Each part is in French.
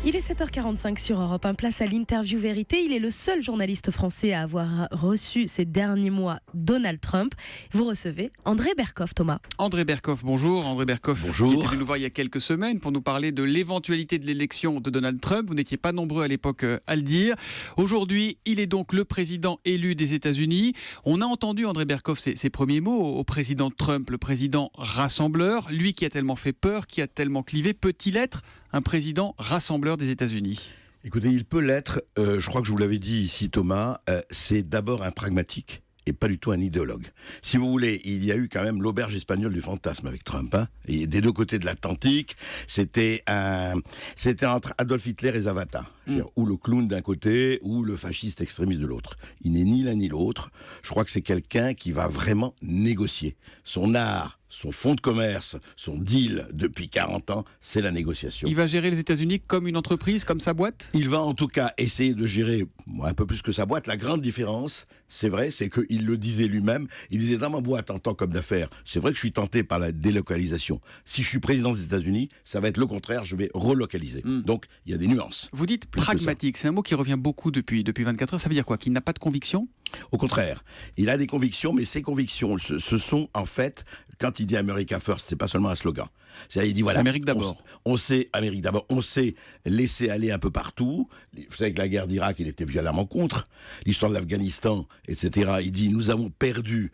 Il est 7h45 sur Europe 1, place à l'interview vérité. Il est le seul journaliste français à avoir reçu ces derniers mois Donald Trump. Vous recevez André Berkoff, Thomas. André Berkoff, bonjour. André Berkoff, bonjour. Qui était venu nous voir il y a quelques semaines pour nous parler de l'éventualité de l'élection de Donald Trump. Vous n'étiez pas nombreux à l'époque à le dire. Aujourd'hui, il est donc le président élu des États-Unis. On a entendu, André Berkoff, ses premiers mots au président Trump, le président rassembleur. Lui qui a tellement fait peur, qui a tellement clivé, peut-il être un président rassembleur des États-Unis ? Écoutez, il peut l'être. Je crois que je vous l'avais dit ici, Thomas. C'est d'abord un pragmatique et pas du tout un idéologue. Si vous voulez, il y a eu quand même l'auberge espagnole du fantasme avec Trump. Et des deux côtés de l'Atlantique, c'était entre Adolf Hitler et Zapata. Ou le clown d'un côté, ou le fasciste extrémiste de l'autre. Il n'est ni l'un ni l'autre. Je crois que c'est quelqu'un qui va vraiment négocier. Son art, son fonds de commerce, son deal depuis 40 ans, c'est la négociation. Il va gérer les États-Unis comme une entreprise, comme sa boîte ? Il va en tout cas essayer de gérer un peu plus que sa boîte. La grande différence, c'est vrai, c'est qu'il le disait lui-même. Il disait dans ma boîte en tant qu'homme d'affaires, c'est vrai que je suis tenté par la délocalisation. Si je suis président des États-Unis, ça va être le contraire, je vais relocaliser. Donc il y a des nuances. Vous dites pragmatique, c'est un mot qui revient beaucoup depuis 24 heures. Ça veut dire quoi ? Qu'il n'a pas de conviction ? Au contraire, il a des convictions, mais ces convictions, ce sont en fait, quand il dit America First, c'est pas seulement un slogan. C'est-à-dire, il dit voilà, Amérique d'abord. On sait Amérique d'abord, on sait laisser aller un peu partout. Vous savez que la guerre d'Irak, il était violemment contre. L'histoire de l'Afghanistan, etc. Il dit nous avons perdu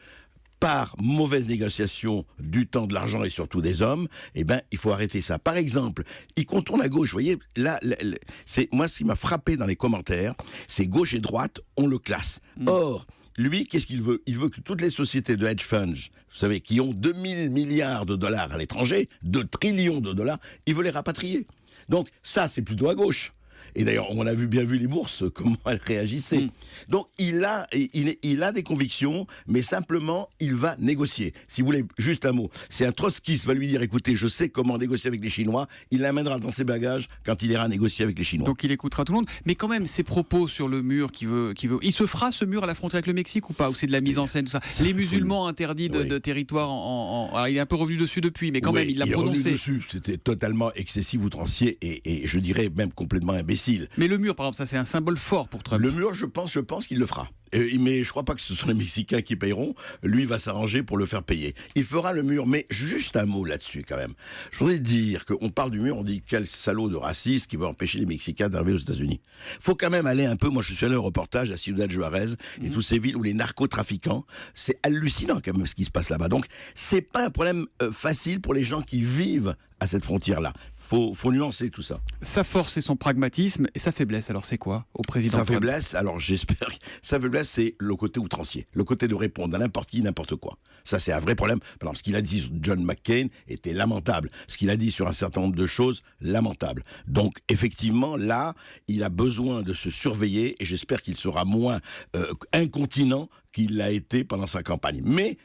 par mauvaise négociation du temps, de l'argent et surtout des hommes. Eh ben, il faut arrêter ça. Par exemple, il contourne à gauche. Vous voyez, là, c'est moi ce qui m'a frappé dans les commentaires, c'est gauche et droite, on le classe. Or, lui, qu'est-ce qu'il veut ? Il veut que toutes les sociétés de hedge funds, vous savez, qui ont 2000 milliards de dollars à l'étranger, 2 trillions de dollars, il veut les rapatrier. Donc ça, c'est plutôt à gauche. Et d'ailleurs, on a bien vu les bourses, comment elles réagissaient. Donc, il a des convictions, mais simplement, il va négocier. Si vous voulez, juste un mot. C'est un trotskiste va lui dire, écoutez, je sais comment négocier avec les Chinois. Il l'amènera dans ses bagages quand il ira négocier avec les Chinois. Donc, il écoutera tout le monde. Mais quand même, ses propos sur le mur il se fera ce mur à la frontière avec le Mexique ou pas ? Ou c'est de la mise en scène, tout ça ? Les musulmans interdits de territoire alors, il est un peu revenu dessus depuis, mais quand même, il l'a prononcé. Il est revenu dessus. C'était totalement excessif, outrancier et je dirais même complètement imbécile. Mais le mur, par exemple, ça c'est un symbole fort pour Trump. Le mur, je pense qu'il le fera. Mais je crois pas que ce sont les Mexicains qui paieront. Lui va s'arranger pour le faire payer. Il fera le mur, mais juste un mot là-dessus quand même. Je voudrais dire qu'on parle du mur, on dit quel salaud de raciste qui veut empêcher les Mexicains d'arriver aux États-Unis. Faut quand même aller un peu. Moi, je suis allé au reportage à Ciudad Juárez et toutes ces villes où les narcotrafiquants, c'est hallucinant quand même ce qui se passe là-bas. Donc, c'est pas un problème facile pour les gens qui vivent à cette frontière-là. Faut nuancer tout ça. Sa force, c'est son pragmatisme. Et sa faiblesse, alors c'est quoi au président Trump ? Sa faiblesse, alors j'espère... Sa faiblesse, c'est le côté outrancier. Le côté de répondre à n'importe qui, n'importe quoi. Ça, c'est un vrai problème. Par exemple, ce qu'il a dit sur John McCain était lamentable. Ce qu'il a dit sur un certain nombre de choses, lamentable. Donc, effectivement, là, il a besoin de se surveiller et j'espère qu'il sera moins incontinent qu'il l'a été pendant sa campagne. Mais...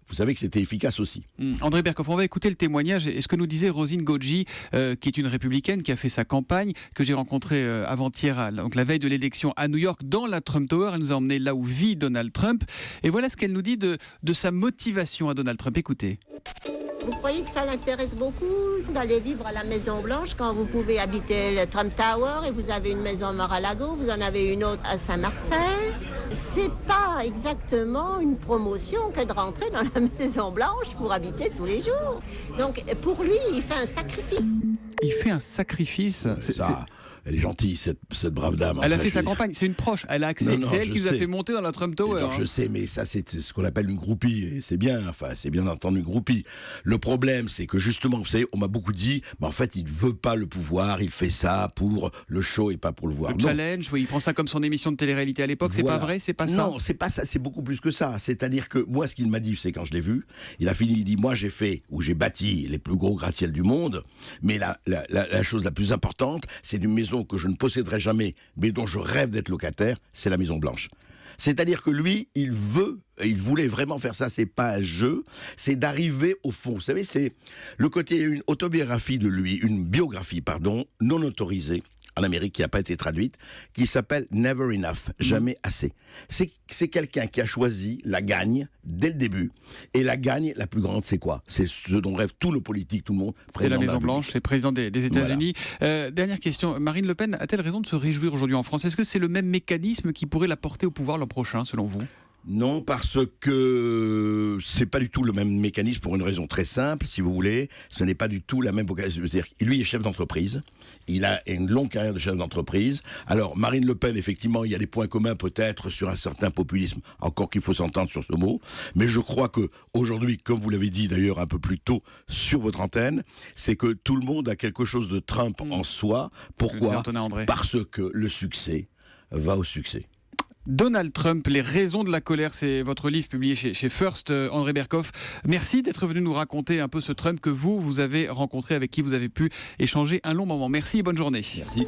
vous savez que c'était efficace aussi. André Berkoff, on va écouter le témoignage et ce que nous disait Rosine Goggi, qui est une républicaine qui a fait sa campagne, que j'ai rencontrée avant-hier, donc la veille de l'élection à New York, dans la Trump Tower. Elle nous a emmenés là où vit Donald Trump. Et voilà ce qu'elle nous dit de sa motivation à Donald Trump. Écoutez. Vous croyez que ça l'intéresse beaucoup d'aller vivre à la Maison Blanche quand vous pouvez habiter le Trump Tower et vous avez une maison à Mar-a-Lago, vous en avez une autre à Saint-Martin? C'est pas exactement une promotion que de rentrer dans la Maison Blanche pour habiter tous les jours. Donc pour lui, il fait un sacrifice. Il fait un sacrifice. Elle est gentille, cette brave dame. Elle a fait sa campagne, c'est une proche. Elle a accès. C'est elle qui nous a fait monter dans la Trump Tower. Je sais, mais ça, c'est ce qu'on appelle une groupie. Et c'est bien, c'est bien d'entendre une groupie. Le problème, c'est que justement, vous savez, on m'a beaucoup dit, mais en fait, il ne veut pas le pouvoir, il fait ça pour le show et pas pour le voir. Le challenge, oui, il prend ça comme son émission de télé-réalité à l'époque. Voilà. C'est pas vrai, c'est pas ça. Non, c'est pas ça, c'est beaucoup plus que ça. C'est-à-dire que moi, ce qu'il m'a dit, c'est quand je l'ai vu, il a fini, il dit, moi, j'ai bâti les plus gros gratte-ciel du monde, mais la chose la plus importante, c'est une maison que je ne posséderai jamais, mais dont je rêve d'être locataire, c'est la Maison Blanche. C'est-à-dire que lui, il voulait vraiment faire ça, c'est pas un jeu, c'est d'arriver au fond. Vous savez, c'est le côté, une autobiographie de lui, une biographie, pardon, non autorisée, en Amérique qui n'a pas été traduite, qui s'appelle Never Enough, jamais assez. C'est quelqu'un qui a choisi la gagne dès le début. Et la gagne la plus grande, c'est quoi? C'est ce dont rêvent tous nos politiques, tout le monde. C'est la Maison-Blanche, c'est président des États-Unis. Voilà. Dernière question, Marine Le Pen a-t-elle raison de se réjouir aujourd'hui en France? Est-ce que c'est le même mécanisme qui pourrait la porter au pouvoir l'an prochain, selon vous? Non, parce que c'est pas du tout le même mécanisme pour une raison très simple, si vous voulez. Ce n'est pas du tout la même vocation. C'est-à-dire, lui est chef d'entreprise. Il a une longue carrière de chef d'entreprise. Alors, Marine Le Pen, effectivement, il y a des points communs peut-être sur un certain populisme, encore qu'il faut s'entendre sur ce mot. Mais je crois que aujourd'hui, comme vous l'avez dit d'ailleurs un peu plus tôt sur votre antenne, c'est que tout le monde a quelque chose de Trump en soi. Pourquoi? Parce que le succès va au succès. Donald Trump, les raisons de la colère, c'est votre livre publié chez First, André Berkoff. Merci d'être venu nous raconter un peu ce Trump que vous avez rencontré, avec qui vous avez pu échanger un long moment. Merci et bonne journée. Merci.